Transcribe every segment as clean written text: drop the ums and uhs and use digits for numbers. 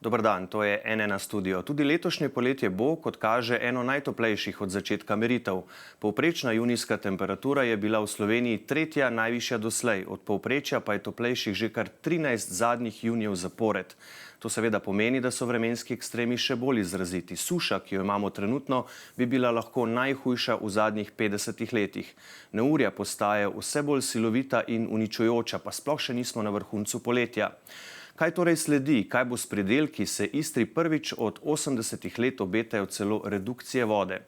Dober dan, to je N1 studio. Tudi letošnje poletje bo, kot kaže, eno najtoplejših od začetka meritev. Povprečna junijska temperatura je bila v Sloveniji tretja najvišja doslej, od povprečja pa je toplejših že kar 13 zadnjih junijev zapored. To seveda pomeni, da so vremenski ekstremi še bolj izraziti. Suša, ki jo imamo trenutno, bi bila lahko najhujša v zadnjih 50 letih. Neurja postajajo vse bolj silovita in uničujoča, pa sploh še nismo na vrhuncu poletja. Kaj torej sledi? Kaj bo s pridelki? Se Istri prvič od 80 let obetajo celo redukcije vode.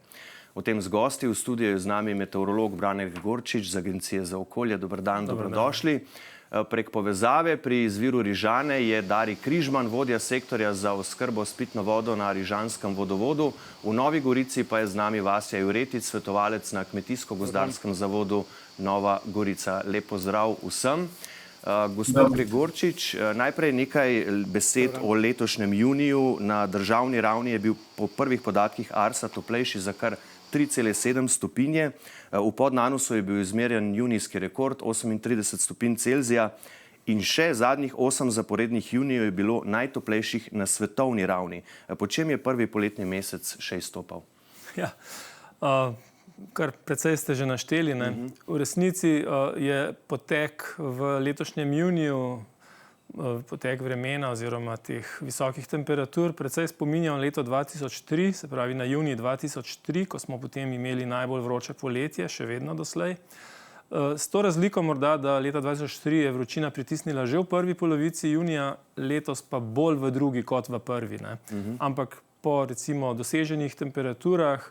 O tem z gosti v studiu je z nami meteorolog Brane Gregorčič z Agencije za okolje. Dober dan, dobrodošli. Prek povezave pri izviru Rižane je Dari Križman, vodja sektorja za oskrbo s pitno vodo na Rižanskem vodovodu. V Novi Gorici pa je z nami Vasja Juretic, svetovalec na Kmetijsko-gozdarskem zavodu Nova Gorica. Lep pozdrav vsem. Gospod Gregorčič, najprej nekaj besed o letošnjem juniju. Na državni ravni je bil po prvih podatkih Arsa toplejši za kar 3,7 stopinje. V Podnanusu je bil izmerjen junijski rekord 38 stopinj Celzija in še zadnjih 8 zaporednih junijev je bilo najtoplejših na svetovni ravni. Po čem je prvi poletni mesec še izstopal? Ja, kar precej ste že našteli. V resnici je potek v letošnjem juniju, potek vremena oziroma teh visokih temperatur precej spominjal leto 2003, se pravi na junij 2003, ko smo potem imeli najbolj vroče poletje, še vedno doslej. S to razliko morda, da leta 2003 je vročina pritisnila že v prvi polovici junija, letos pa bolj v drugi kot v prvi. Ampak po recimo doseženih temperaturah,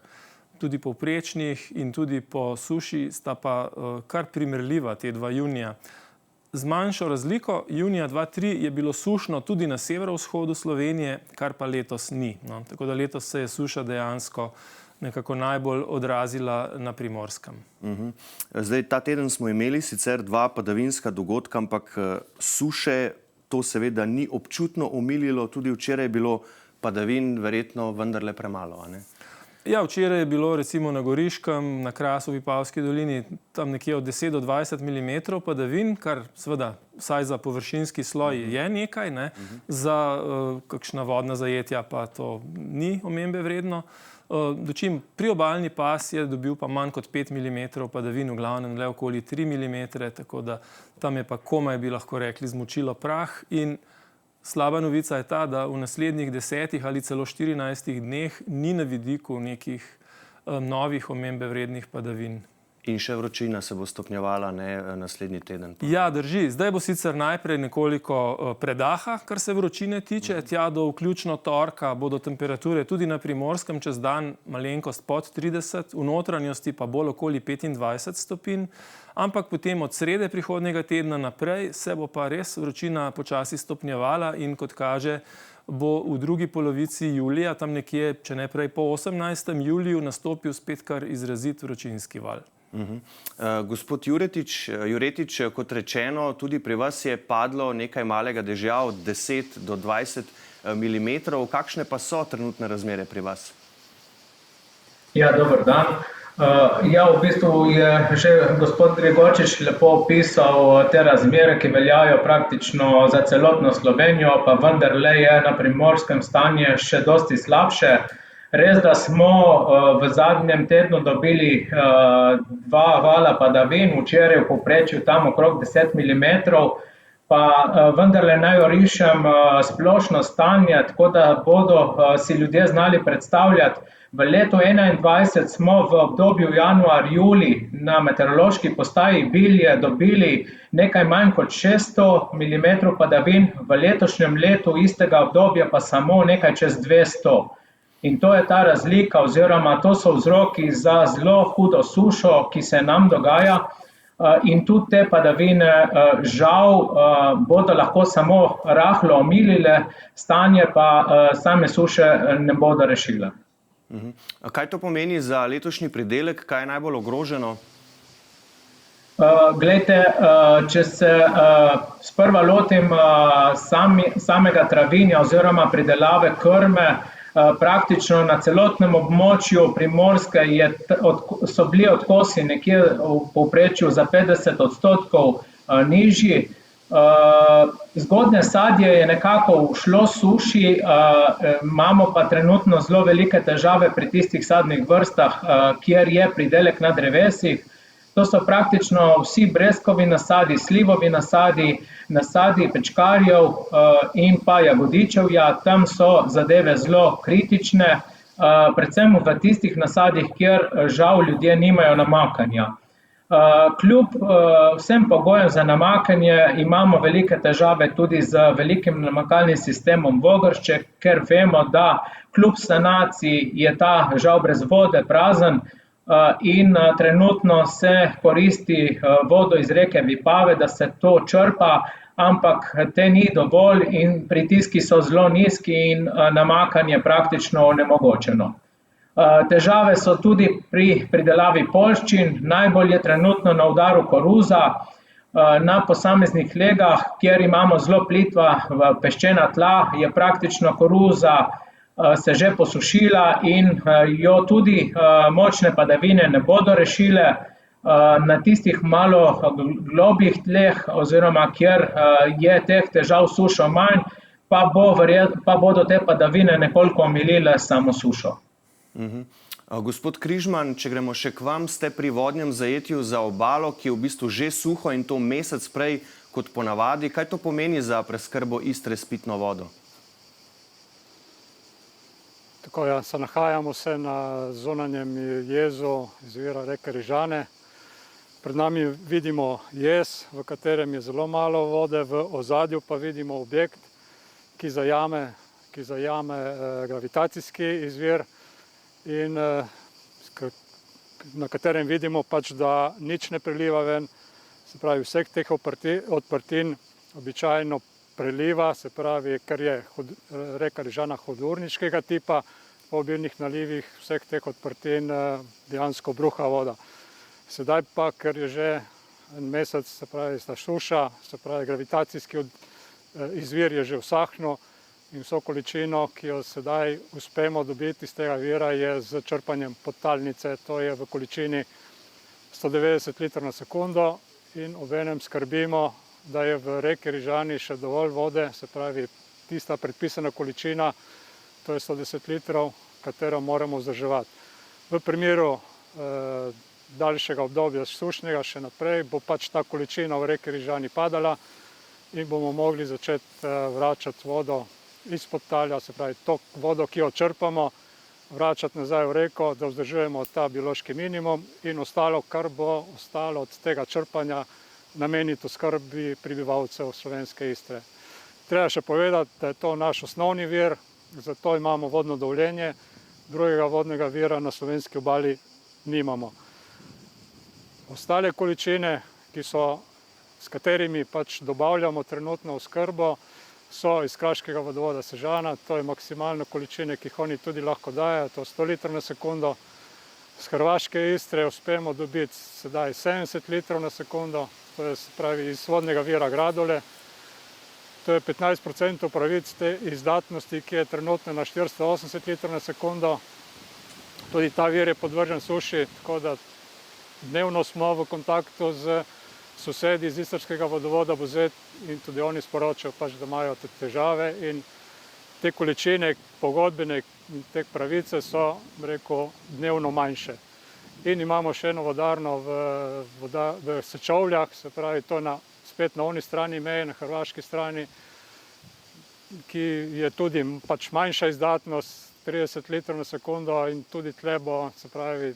tudi povprečnih in tudi po suši, sta pa kar primerljiva te dva junija. Z manjšo razliko, junija 2003 je bilo sušno tudi na severovzhodu Slovenije, kar pa letos ni. Tako da letos se je suša dejansko nekako najbolj odrazila na Primorskem. Zdaj, ta teden smo imeli sicer dva padavinska dogodka, ampak suše to seveda ni občutno omililo. Tudi včeraj je bilo padavin verjetno vendarle premalo, a ne? Ja, včeraj je bilo recimo na Goriškem, na Krasu, v Vipavski dolini, tam nekje od 10 do 20 mm padavin, kar seveda vsaj za površinski sloj je nekaj, za kakšna vodna zajetja pa to ni omembe vredno. Dočim priobalni pas je dobil pa manj kot 5 mm padavin, v glavnem le okoli 3 mm, tako da tam je pa komaj, bi lahko rekli, zmočilo prah. In slaba novica je ta, da v naslednjih 10 ali celo 14 dneh ni na vidiku nekih novih omembe vrednih padavin. In še vročina se bo stopnjevala naslednji teden. Ja, drži. Zdaj bo sicer najprej nekoliko predaha, kar se vročine tiče. Tja do vključno torka bodo temperature tudi na Primorskem čez dan malenkost pod 30, v notranjosti pa bolj okoli 25 stopinj. Ampak potem od srede prihodnjega tedna naprej se bo pa res vročina počasi stopnjevala in kot kaže, bo v drugi polovici julija, tam nekje, če ne prej po 18. juliju, nastopil spet kar izrazit vročinski val. Gospod Juretic, kot rečeno, tudi pri vas je padlo nekaj malega dežja od 10 do 20 mm. Kakšne pa so trenutne razmere pri vas? Ja, dober dan. Ja, v bistvu je že gospod Gregorčič lepo opisal te razmere, ki veljajo praktično za celotno Slovenijo, pa vendarle je na Primorskem stanje še dosti slabše. Res, da smo v zadnjem tednu dobili dva vala padavin, včeraj v povprečju tam okrog 10 mm, pa vendarle naj orišem splošno stanje, tako da bodo si ljudje znali predstavljati. V letu 2021 smo v obdobju januar-julij na meteorološki postaji Bilje dobili nekaj manj kot 600 mm padavin, v letošnjem letu istega obdobja pa samo nekaj čez 200. In to je ta razlika oziroma to so vzroki za zelo hudo sušo, ki se nam dogaja. In tudi te padavine žal bodo lahko samo rahlo omilile, stanje pa same suše ne bodo rešile. Kaj to pomeni za letošnji pridelek? Kaj je najbolj ogroženo? Glejte, če se sprva lotim samega travinja oziroma pridelave krme, praktično na celotnem območju Primorske so bili odkosi nekje v povprečju za 50% nižji. Zgodnje sadje je nekako ušlo suši, imamo pa trenutno zelo velike težave pri tistih sadnih vrstah, kjer je pridelek na drevesih. To so praktično vsi breskovi nasadi, slivovi nasadi, nasadi pečkarjev in pa jagodičevja. Tam so zadeve zelo kritične, predvsem v tistih nasadih, kjer žal ljudje nimajo namakanja. Kljub vsem pogojem za namakanje imamo velike težave tudi z velikim namakalnim sistemom Vogršček, ker vemo, da kljub sanaciji je ta žal brez vode, prazen in trenutno se koristi vodo iz reke Vipave, da se to črpa, ampak te ni dovolj in pritiski so zelo nizki in namakanje praktično onemogočeno. Težave so tudi pri pridelavi poljščin, najbolj je trenutno na udaru koruza. Na posameznih legah, kjer imamo zelo plitva peščena tla, je praktično koruza se že posušila in jo tudi močne padavine ne bodo rešile. Na tistih malo globljih tleh oziroma kjer je teh težav sušo manj, pa bodo te padavine nekoliko omilile samo sušo. Gospod Križman, če gremo še k vam, ste pri vodnem zajetju za obalo, ki je v bistvu že suho in to mesec prej kot ponavadi. Kaj to pomeni za preskrbo Istre s pitno vodo? Tako, ja, nahajamo se na zunanjem jezu izvira reke Rižane. Pred nami vidimo jez, v katerem je zelo malo vode, v ozadju pa vidimo objekt, ki zajame gravitacijski izvir in na katerem vidimo pač, da nič ne preliva ven, se pravi vseh teh odprtin običajno preliva, se pravi, ker je reka Rižana hudourniškega tipa, po obilnih nalivih vseh teh odprtin dejansko bruha voda. Sedaj pa, ker je že en mesec, se pravi, sta suša, se pravi, gravitacijski izvir je že usahnil, in vso količino, ki jo sedaj uspemo dobiti iz tega vira, je z črpanjem podtalnice, to je v količini 190 litrov na sekundo in obenem skrbimo, da je v reki Rižani še dovolj vode, se pravi tista predpisana količina, to je 110 litrov, katero moramo vzdrževati. V primeru daljšega obdobja sušnega še naprej bo pač ta količina v reki Rižani padala in bomo mogli začeti vračati vodo izpod talja, se pravi to vodo, ki jo črpamo, vračati nazaj v reko, da vzdržujemo ta biološki minimum in ostalo, kar bo ostalo od tega črpanja, nameniti oskrbi prebivalcev slovenske Istre. Treba še povedati, da je to naš osnovni vir, zato imamo vodno dovoljenje, drugega vodnega vira na slovenski obali nimamo. Ostale količine, s katerimi pač dobavljamo trenutno oskrbo, so iz kraškega vodovoda Sežana, to je maksimalna količina, ki jih oni tudi lahko dajo, to je 100 litrov na sekundo. Z hrvaške Istre uspemo dobiti sedaj 70 litrov na sekundo, to je, se pravi, iz vodnega vira Gradole. To je 15% pravic te izdatnosti, ki je trenutno na 480 litrov na sekundo. Tudi ta vir je podvržen suši, tako da dnevno smo v kontaktu z sosedi iz istrskega vodovoda Buzet in tudi oni sporočajo pač, da imajo te težave in te količine pogodbene in te pravice so, rekel, dnevno manjše. In imamo še eno vodarno v Sečovljah, se pravi, to je spet na oni strani meje, na hrvaški strani, ki je tudi pač manjša izdatnost, 30 litrov na sekundo in tudi tle bo, se pravi,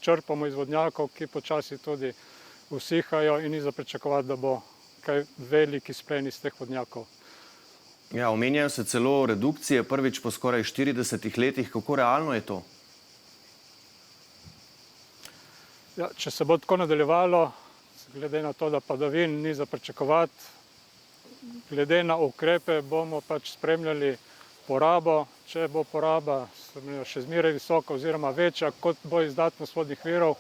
črpamo iz vodnjakov, ki počasi tudi usihajo in ni za pričakovati, da bo kaj velik izplen iz teh vodnjakov. Ja, omenjajo se celo redukcije, prvič po skoraj 40 letih. Kako realno je to? Ja, če se bo tako nadaljevalo, glede na to, da padavin ni za pričakovati, glede na ukrepe bomo pač spremljali porabo. Če bo poraba še zmeraj visoka oziroma večja, kot bo izdatnost vodnih virov,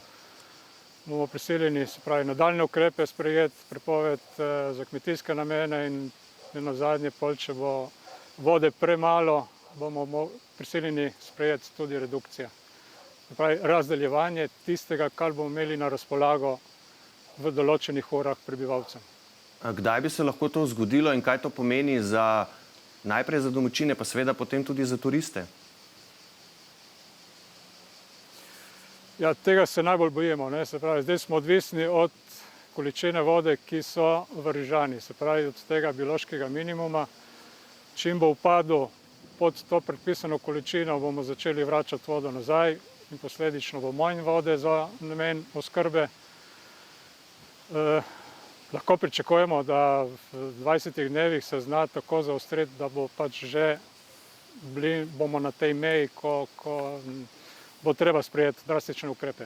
bomo prisiljeni, se pravi, nadaljnje ukrepe sprejeti, prepoved za kmetijske namene in nazadnje, če bo vode premalo, bomo prisiljeni sprejeti tudi redukcije. Se pravi, razdeljevanje tistega, kar bomo imeli na razpolago v določenih urah prebivalcem. Kdaj bi se lahko to zgodilo in kaj to pomeni najprej za domačine, pa seveda potem tudi za turiste? Ja, tega se najbolj bojimo, ne? Se pravi, zdaj smo odvisni od količine vode, ki so v Rižani, se pravi od tega biološkega minimuma. Čim bo upadel pod to predpisano količino, bomo začeli vračati vodo nazaj in posledično bo manj vode za namen oskrbe. Lahko pričakujemo, da v 20 dnevih se zna tako zaostriti, da bo pač že bomo na tej meji, ko bo treba sprejeti drastične ukrepe.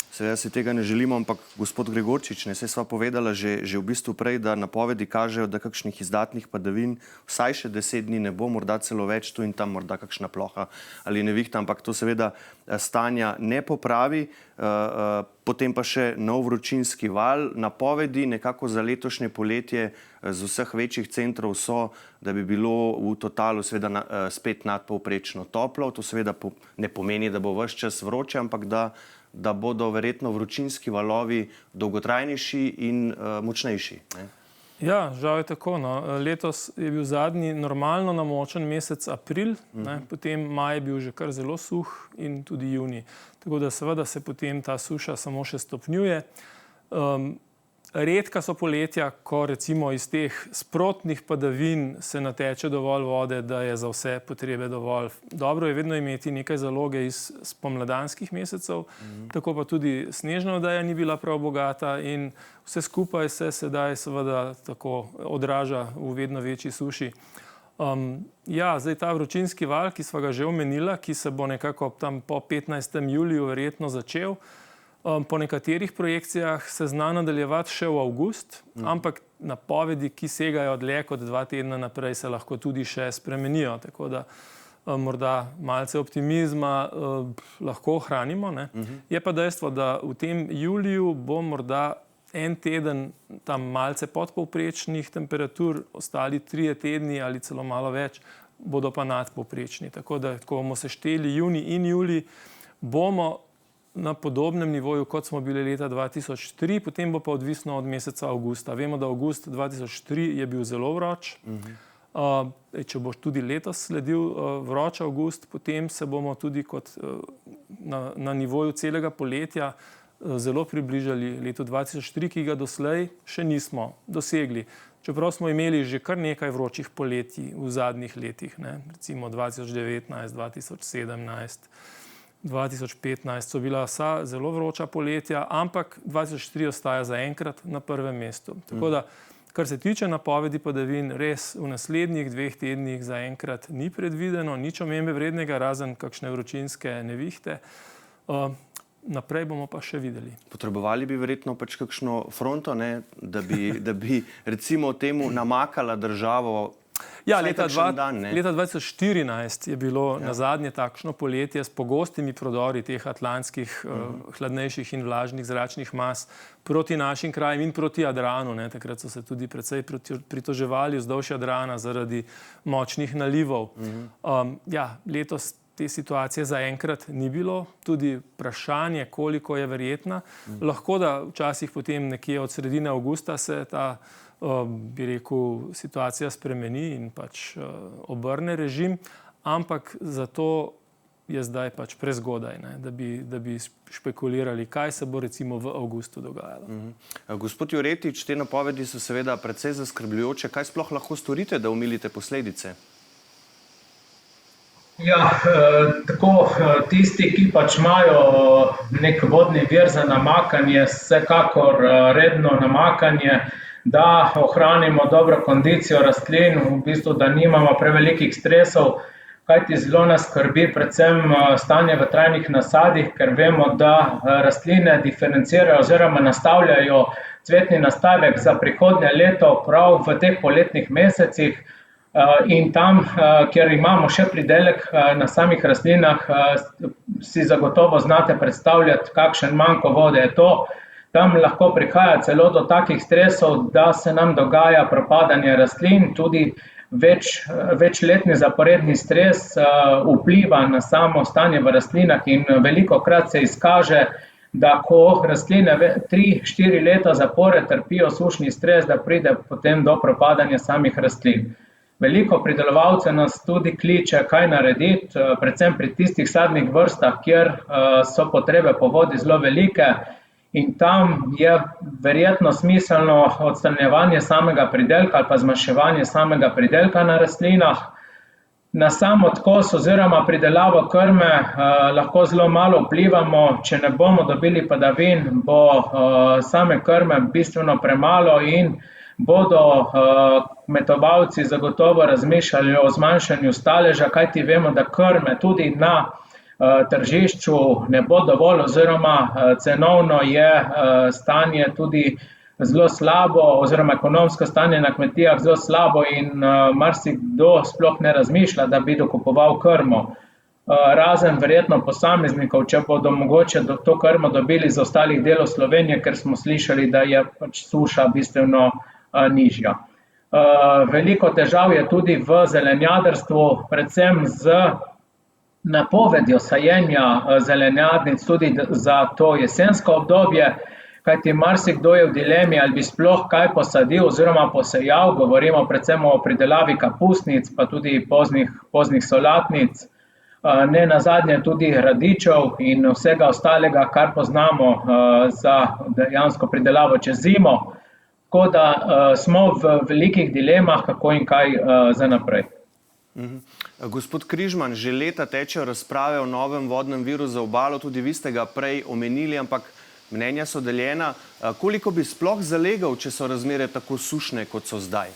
Seveda si tega ne želimo, ampak gospod Gregorčič, saj sva povedala že v bistvu prej, da napovedi kažejo, da kakšnih izdatnih padavin vsaj še 10 dni ne bo, morda celo več, tu in tam morda kakšna ploha ali nevihta, ampak to seveda stanja ne popravi. Potem pa še nov vročinski val. Napovedi nekako za letošnje poletje z vseh večjih centrov so, da bi bilo v totalu seveda spet nadpovprečno toplo. To seveda ne pomeni, da bo ves čas vroče, ampak da bodo verjetno vročinski valovi dolgotrajnejši in močnejši. Ja, žal je tako. Letos je bil zadnji normalno namočen mesec april, potem maj je bil že kar zelo suh in tudi junij. Tako da seveda se potem ta suša samo še stopnjuje. Redka so poletja, ko recimo iz teh sprotnih padavin se nateče dovolj vode, da je za vse potrebe dovolj. Dobro je vedno imeti nekaj zaloge iz spomladanskih mesecev, tako pa tudi snežna odeja ni bila prav bogata in vse skupaj se sedaj seveda tako odraža v vedno večji suši. Zdaj ta vročinski val, ki sva ga že omenila, ki se bo nekako tam po 15. juliju verjetno začel, po nekaterih projekcijah se zna nadaljevati še v avgust, ampak napovedi, ki segajo dlje kot 2 tedna naprej, se lahko tudi še spremenijo. Tako da morda malce optimizma lahko ohranimo. Je pa dejstvo, da v tem juliju bo morda en teden tam malce podpovprečnih temperatur, ostali 3 tedni ali celo malo več bodo pa nadpovprečni. Tako da, ko bomo sešteli junij in julij, bomo na podobnem nivoju, kot smo bili leta 2003, potem bo pa odvisno od meseca avgusta. Vemo, da avgust 2003 je bil zelo vroč. Če bo tudi letos sledil vroč avgust, potem se bomo tudi kot na nivoju celega poletja zelo približali letu 2003, ki ga doslej še nismo dosegli. Čeprav smo imeli že kar nekaj vročih poletij v zadnjih letih, recimo 2019, 2017, 2015 so bila vsa zelo vroča poletja, ampak 2003 ostaja zaenkrat na prvem mestu. Tako da, kar se tiče napovedi padavin, res v naslednjih 2 tednih zaenkrat ni predvideno, nič omembe vrednega, razen kakšne vročinske nevihte. Naprej bomo pa še videli. Potrebovali bi verjetno pač kakšno fronto, da bi recimo temu namakala državo. Ja, leta 2014 je bilo nazadnje takšno poletje s pogostimi prodori teh atlantskih hladnejših in vlažnih zračnih mas proti našim krajem in proti Jadranu. Takrat so se tudi precej pritoževali vzdolž Jadrana zaradi močnih nalivov. Letos te situacije zaenkrat ni bilo, tudi vprašanje, koliko je verjetna. Lahko da včasih potem nekje od sredine avgusta se ta bi rekel, situacija spremeni in pač obrne režim, ampak zato je zdaj pač prezgodaj, da bi špekulirali, kaj se bo recimo v avgustu dogajalo. Gospod Juretič, te napovedi so seveda precej zaskrbljujoče. Kaj sploh lahko storite, da omilite posledice? Tako tisti, ki pač imajo nek vodni vir za namakanje, vsekakor redno namakanje, da ohranimo dobro kondicijo rastlin, v bistvu, da nimamo prevelikih stresov, kajti zelo nas skrbi predvsem stanje v trajnih nasadih, ker vemo, da rastline diferencirajo oziroma nastavljajo cvetni nastavek za prihodnje leto prav v teh poletnih mesecih in tam, kjer imamo še pridelek na samih rastlinah, si zagotovo znate predstavljati, kakšen manko vode je to. Tam lahko prihaja celo do takih stresov, da se nam dogaja propadanje rastlin, tudi večletni zaporedni stres vpliva na samo stanje v rastlinah in velikokrat se izkaže, da ko rastline 3-4 leta zapore trpijo sušni stres, da pride potem do propadanja samih rastlin. Veliko pridelovalcev nas tudi kliče, kaj narediti, predvsem pri tistih sadnih vrstah, kjer so potrebe po vodi zelo velike in tam je verjetno smiselno odstranjevanje samega pridelka ali pa zmanjševanje samega pridelka na rastlinah. Na sam odkos oziroma pridelavo krme lahko zelo malo vplivamo, če ne bomo dobili padavin, bo same krme bistveno premalo in bodo kmetovalci zagotovo razmišljali o zmanjšanju staleža, kajti vemo, da krme tudi na tržišču ne bo dovolj oziroma cenovno je stanje tudi zelo slabo oziroma ekonomsko stanje na kmetijah zelo slabo in marsikdo sploh ne razmišlja, da bi dokupoval krmo. Razen verjetno posameznikov, če bodo mogoče to krmo dobili iz ostalih delov Slovenije, ker smo slišali, da je pač suša bistveno nižja. Veliko težav je tudi v zelenjadarstvu, predvsem z napovedjo sajenja zelenjadnic tudi za to jesensko obdobje, kajti marsikdo je v dilemi, ali bi sploh kaj posadil oziroma posejal, govorimo predvsem o pridelavi kapusnic, pa tudi poznih solatnic, ne nazadnje tudi radičev in vsega ostalega, kar poznamo za dejansko pridelavo čez zimo, tako da smo v velikih dilemah, kako in kaj za naprej. Gospod Križman, že leta tečejo razprave o novem vodnem viru za obalo, tudi vi ste ga prej omenili, ampak mnenja so deljena. Koliko bi sploh zalegel, če so razmere tako sušne, kot so zdaj?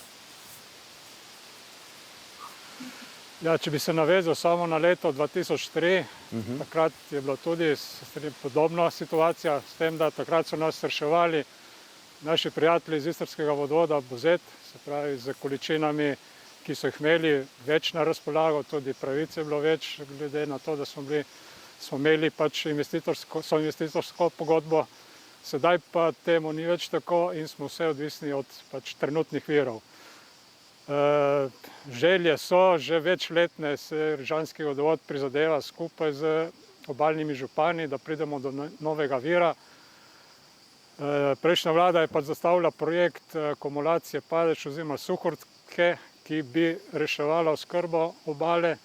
Ja, če bi se navezal samo na leto 2003, takrat je bila tudi podobna situacija, s tem, da takrat so nas reševali naši prijatelji iz istrskega vodovoda Buzet, se pravi z količinami, ki so jih imeli več na razpolago, tudi pravice je bilo več, glede na to, da smo imeli pač investitorsko pogodbo. Sedaj pa temu ni več tako in smo vse odvisni od pač trenutnih virov. Želje so, že večletne se Rižanski vodovod prizadeva skupaj z obalnimi župani, da pridemo do novega vira. Prejšnja vlada je pa zastavila projekt akumulacije Padež oziroma Suhorke, ki bi reševala oskrbo obale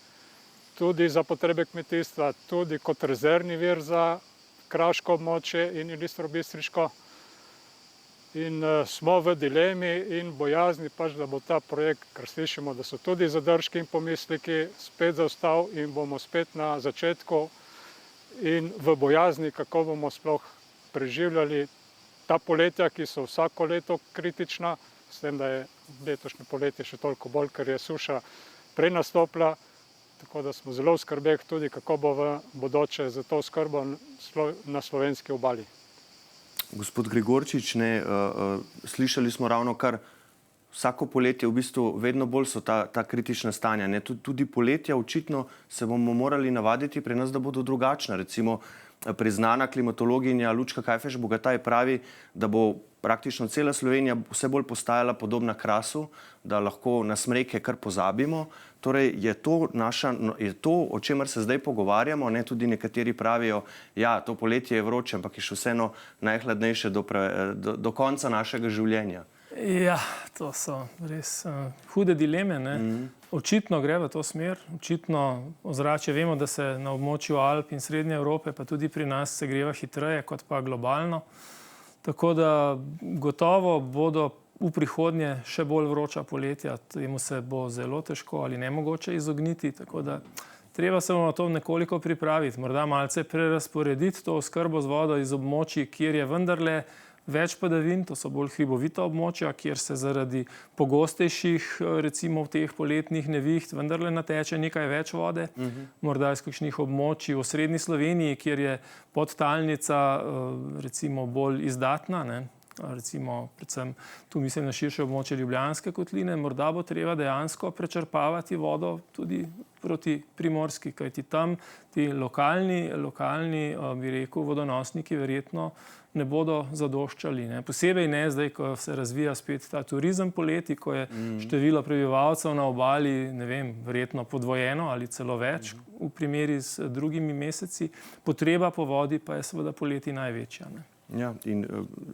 tudi za potrebe kmetijstva, tudi kot rezervni vir za kraško območje in ilistro-bistriško. In smo v dilemi in bojazni pač, da bo ta projekt, kar slišimo, da so tudi zadržki in pomisleki, spet zaostal in bomo spet na začetku in v bojazni, kako bomo sploh preživljali ta poletja, ki so vsako leto kritična, s tem, da je letošnje poletje še toliko bolj, ker je suša prej nastopila, tako da smo zelo v skrbeh tudi, kako bo v bodoče za to oskrbo na slovenski obali. Gospod Gregorčič, slišali smo ravnokar, vsako poletje v bistvu vedno bolj so ta kritična stanja. Tudi poletja očitno se bomo morali navaditi pri nas, da bodo drugačna. Recimo priznana klimatologinja Lučka Kajfež-Bogataj pravi, da bo praktično cela Slovenija vse bolj postajala podobna Krasu, da lahko na smreke kar pozabimo. Torej, je to, o čemer se zdaj pogovarjamo, tudi nekateri pravijo, ja, to poletje je vroče, ampak je še vseeno najhladnejše do konca našega življenja. Ja, to so res hude dileme, ne. Očitno gre v to smer, očitno ozračje, vemo, da se na območju Alp in Srednje Evrope, pa tudi pri nas segreva hitreje kot pa globalno. Tako da gotovo bodo v prihodnje še bolj vroča poletja, temu se bo zelo težko ali nemogoče izogniti, tako da treba se na to nekoliko pripraviti, morda malce prerazporediti to oskrbo z vodo iz območij, kjer je vendarle več padavin, to so bolj hribovita območja, kjer se zaradi pogostejših, recimo v teh poletnih neviht, vendarle nateče nekaj več vode, morda iz kakšnih območij v osrednji Sloveniji, kjer je podtalnica recimo bolj izdatna, ne? Recimo predvsem tu mislim na širše območje Ljubljanske kotline, morda bo treba dejansko prečrpavati vodo tudi proti Primorski, kajti tam ti lokalni, bi rekel, vodonosniki verjetno ne bodo zadoščali. Ne. Posebej ne zdaj, ko se razvija spet ta turizem poleti, ko je število prebivalcev na obali, ne vem, verjetno podvojeno ali celo več v primeri z drugimi meseci. Potreba po vodi pa je seveda poleti največja. Ne. Ja, in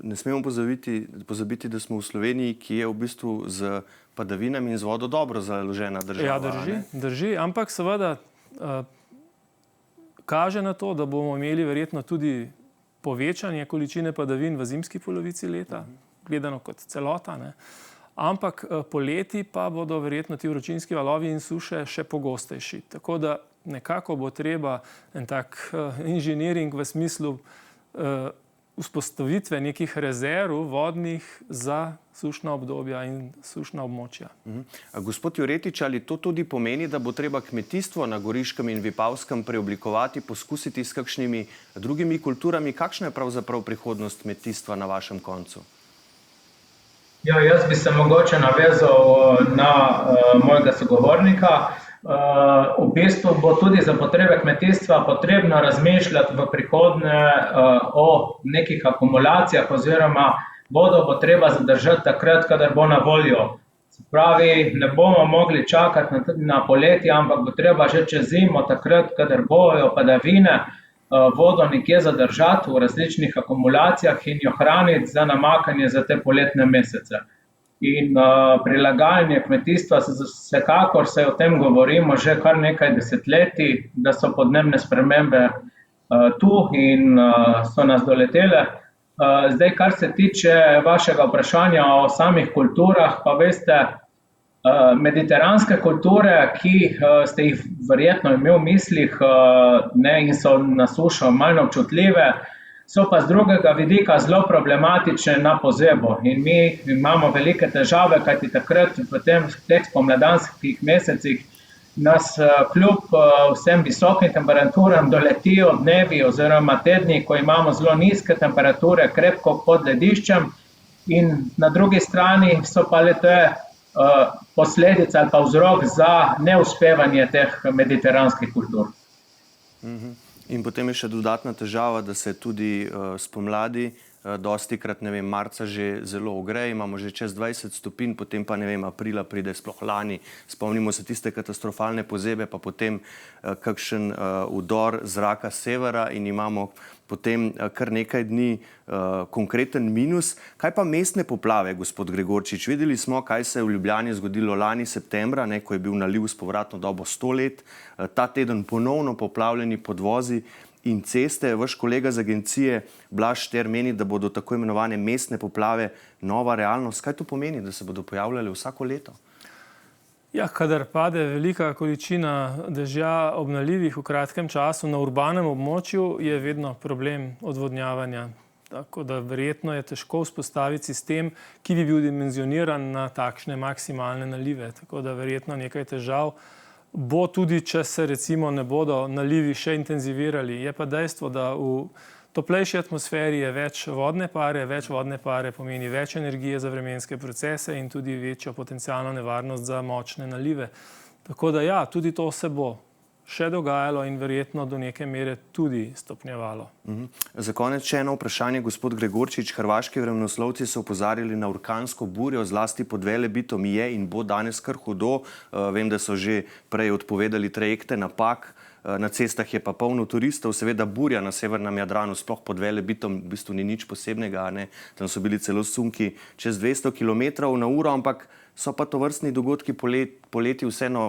ne smemo pozabiti, da smo v Sloveniji, ki je v bistvu z padavinami in z vodo dobro založena država. Ja, drži, ampak seveda kaže na to, da bomo imeli verjetno tudi povečanje količine padavin v zimski polovici leta, gledano kot celota, ne. Ampak poleti pa bodo verjetno ti vročinski valovi in suše še pogostejši. Tako da nekako bo treba en tak inženiring v smislu vzpostavitve nekih rezerv vodnih za sušna obdobja in sušna območja. Gospod Juretič, ali to tudi pomeni, da bo treba kmetijstvo na Goriškem in Vipavskem preoblikovati, poskusiti s kakšnimi drugimi kulturami? Kakšna je pravzaprav prihodnost kmetijstva na vašem koncu? Ja, jaz bi se mogoče navezal na mojega sogovornika. V bistvu bo tudi za potrebe kmetijstva potrebno razmišljati v prihodnje o nekih akumulacijah oziroma vodo bo treba zadržati takrat, kadar bo na voljo. Se pravi, ne bomo mogli čakati na poletje, ampak bo treba že čez zimo, takrat, kadar bojo padavine, vodo nekje zadržati v različnih akumulacijah in jo hraniti za namakanje za te poletne mesece. In prilagajanje kmetijstva, vsekakor se o tem govorimo že kar nekaj desetletij, da so podnebne spremembe tu in so nas doletele. Zdaj, kar se tiče vašega vprašanja o samih kulturah, pa veste, mediteranske kulture, ki ste jih verjetno imeli v mislih, ne, in so na sušo manj občutljive, so pa z drugega vidika zelo problematične na pozebo. In mi imamo velike težave, kajti takrat v teh spomladanskih mesecih nas kljub vsem visokim temperaturam doletijo dnevi oziroma tedni, ko imamo zelo nizke temperature, krepko pod lediščem, in na drugi strani so pa le te posledice ali pa vzrok za neuspevanje teh mediteranskih kultur. In potem je še dodatna težava, da se tudi spomladi dostikrat, ne vem, marca že zelo ogreje, imamo že čez 20 stopinj, potem pa, ne vem, aprila pride sploh lani. Spomnimo se tiste katastrofalne pozebe, pa potem kakšen udor zraka s severa in imamo potem kar nekaj dni konkreten minus. Kaj pa mestne poplave, gospod Gregorčič? Videli smo, kaj se je v Ljubljani zgodilo lani septembra, ko je bil naliv s povratno dobo 100 let. Ta teden ponovno poplavljeni podvozi in ceste. Vaš kolega z agencije Blaž Šter meni, da bodo tako imenovane mestne poplave nova realnost. Kaj to pomeni, da se bodo pojavljale vsako leto? Ja, kadar pade velika količina dežja ob nalivih v kratkem času na urbanem območju, je vedno problem odvodnjavanja. Tako da verjetno je težko vzpostaviti sistem, ki bi bil dimenzioniran na takšne maksimalne nalive. Tako da verjetno nekaj težav bo tudi, če se recimo ne bodo nalivi še intenzivirali. Je pa dejstvo, da v toplejši atmosferi je več vodne pare pomeni več energije za vremenske procese in tudi večjo potencialno nevarnost za močne nalive. Tako da ja, tudi to se bo še dogajalo in verjetno do neke mere tudi stopnjevalo. Za konec še eno vprašanje, gospod Gregorčič. Hrvaški vremenoslovci so opozarjali na orkansko burjo, zlasti pod Velebitom je in bo danes kar hudo. Vem, da so že prej odpovedali trajekte na Pag. Na cestah je pa polno turistov, seveda burja na severnem Jadranu, sploh pod Velebitom, v bistvu ni nič posebnega, ne? Tam so bili celo sunki čez 200 km na uro, ampak so pa tovrstni dogodki poleti vseeno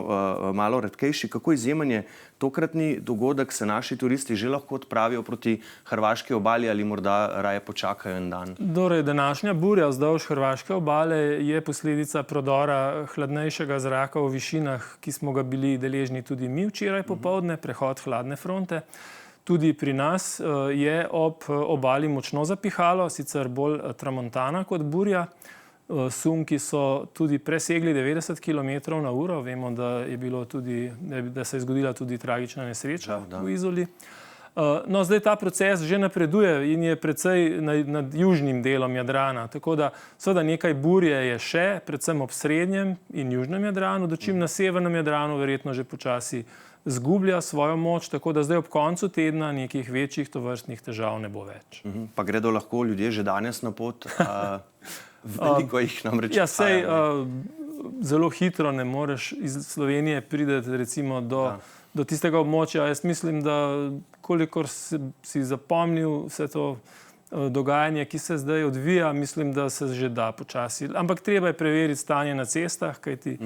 malo redkejši. Kako izjemen je tokratni dogodek, se naši turisti že lahko odpravijo proti hrvaški obali ali morda raje počakajo en dan? Torej, današnja burja vzdolž hrvaške obale je posledica prodora hladnejšega zraka v višinah, ki smo ga bili deležni tudi mi včeraj popoldne, prehod hladne fronte. Tudi pri nas je ob obali močno zapihalo, sicer bolj tramontana kot burja. Sunki so tudi presegli 90 km na uro. Vemo, da se je zgodila tudi tragična nesreča v Izoli. No, zdaj ta proces že napreduje in je precej nad južnim delom Jadrana, tako da seveda nekaj burje je še, predvsem ob srednjem in južnem Jadranu, dočim na severnem Jadranu verjetno že počasi zgublja svojo moč, tako da zdaj ob koncu tedna nekih večjih tovrstnih težav ne bo več. Pa gredo lahko ljudje že danes na pot? Veliko jih namreč. Ja, sej zelo hitro ne moreš iz Slovenije priti recimo do tistega območja. Jaz mislim, da kolikor si zapomnil vse to dogajanje, ki se zdaj odvija, mislim, da se že da počasi. Ampak treba je preveriti stanje na cestah, kajti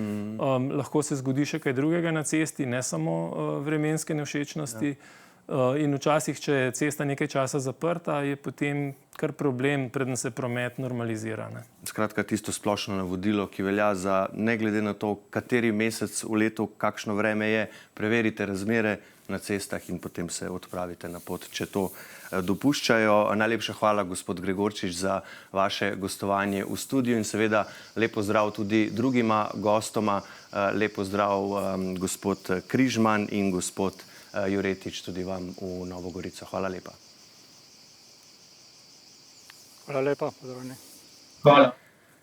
lahko se zgodi še kaj drugega na cesti, ne samo vremenske nevšečnosti. In včasih, če je cesta nekaj časa zaprta, je potem kar problem, preden se promet normalizira. Skratka, tisto splošno navodilo, ki velja za ne glede na to, kateri mesec v letu, kakšno vreme je, preverite razmere na cestah in potem se odpravite na pot, če to dopuščajo. Najlepša hvala, gospod Gregorčič, za vaše gostovanje v studiu in seveda lepo zdrav tudi drugima gostoma. Lepo zdrav gospod Križman in gospod Juretič, tudi vam v Novo Gorico. Hvala lepa. Hvala lepa, pozdravljeni. Hvala.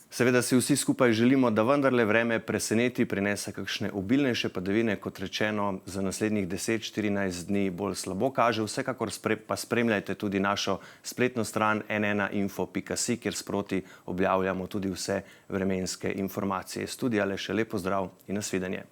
Seveda si vsi skupaj želimo, da vendarle vreme preseneti, prinese kakšne obilnejše padavine, kot rečeno, za naslednjih 10-14 dni bolj slabo kaže. Vsekakor pa spremljajte tudi našo spletno stran n1info.si, kjer sproti objavljamo tudi vse vremenske informacije. Studija le še lepo zdrav in nasvidenje.